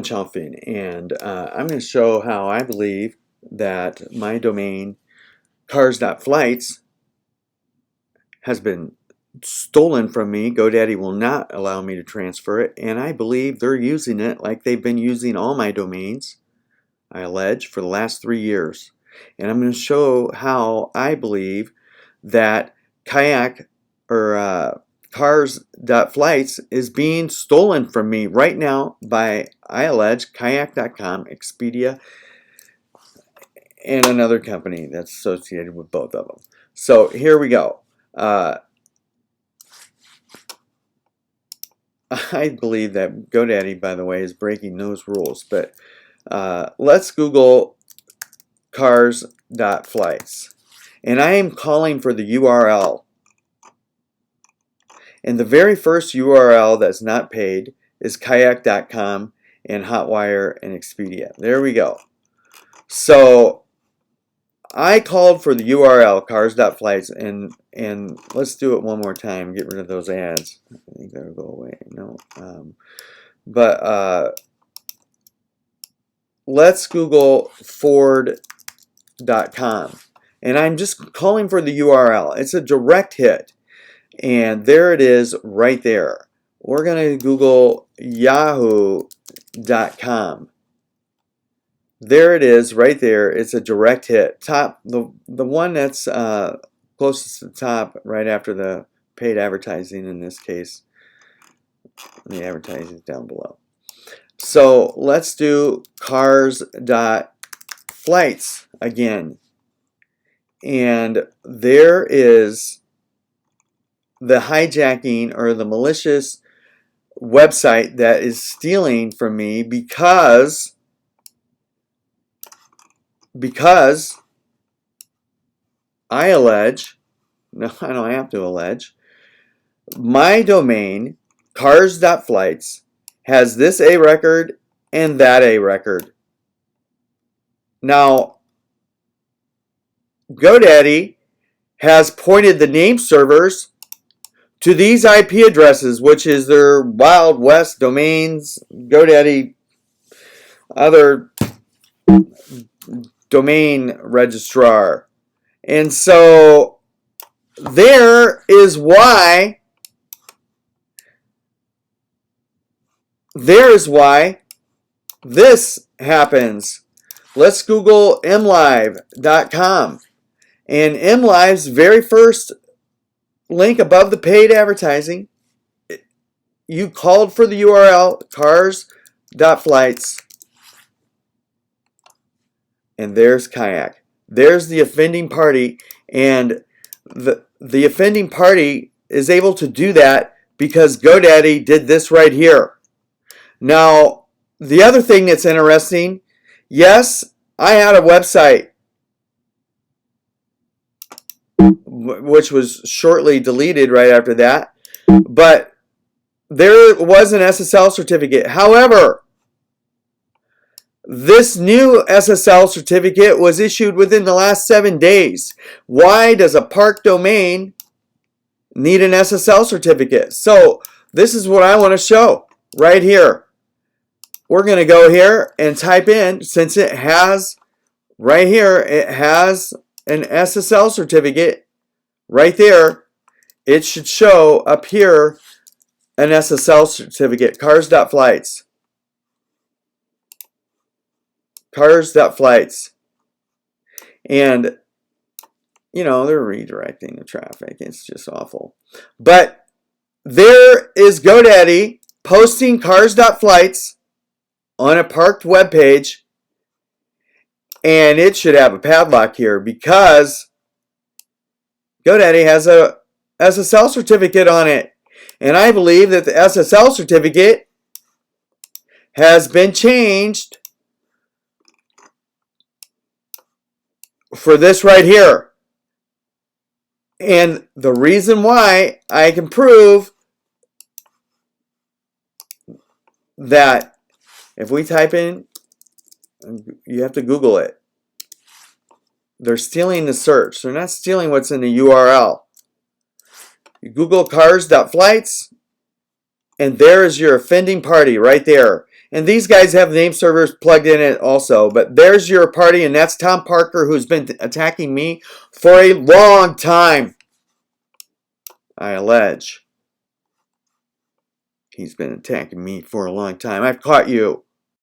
Chalfin, and I'm going to show how I believe that my domain Cars.Flights has been stolen from me. GoDaddy will not allow me to transfer it, and I believe they're using it like they've been using all my domains, I allege, for the last 3 years. And I'm going to show how I believe that Kayak or Cars.Flights is being stolen from me right now by, I allege, Kayak.com, Expedia, and another company that's associated with both of them. So here we go. I believe that GoDaddy, by the way, is breaking those rules. But let's Google Cars.Flights. And I am calling for the URL. And the very first URL that's not paid is Kayak.com and Hotwire and Expedia. There we go. So I called for the URL Cars.Flights, and let's do it one more time. Get rid of those ads. I think that'll go away. No, let's Google Ford.com, and I'm just calling for the URL. It's a direct hit, and there it is right there. We're going to Google Yahoo.com. There it is right there. It's a direct hit. The one that's closest to the top right after the paid advertising in this case. The advertising is down below. So let's do Cars.Flights again. And there is the hijacking or the malicious website that is stealing from me because I allege, no, I don't have to allege, my domain, Cars.Flights, has this A record and that A record. Now, GoDaddy has pointed the name servers to these IP addresses, which is their Wild West domains, GoDaddy, other domain registrar. And so there is why this happens. Let's Google mlive.com, and mlive's very first link above the paid advertising, you called for the URL Cars.Flights, and there's Kayak. There's the offending party, and the offending party is able to do that because GoDaddy did this right here. Now, the other thing that's interesting, yes, I had a website which was shortly deleted right after that, but there was an SSL certificate. However, this new SSL certificate was issued within the last 7 days. Why does a park domain need an SSL certificate? So this is what I want to show right here. We're going to go here and type in, since it has right here, it has an SSL certificate right there. It should show up here an SSL certificate, Cars.Flights. Cars.Flights. And, you know, they're redirecting the traffic. It's just awful. But there is GoDaddy posting Cars.Flights on a parked web page, and it should have a padlock here because GoDaddy has a SSL certificate on it. And I believe that the SSL certificate has been changed for this right here. And the reason why I can prove that, if we type in, you have to Google it. They're stealing the search. They're not stealing what's in the URL. You Google Cars.Flights, and there is your offending party right there. And these guys have name servers plugged in it also. But there's your party, and that's Tom Parker, who's been attacking me for a long time. I allege. He's been attacking me for a long time. I've caught you.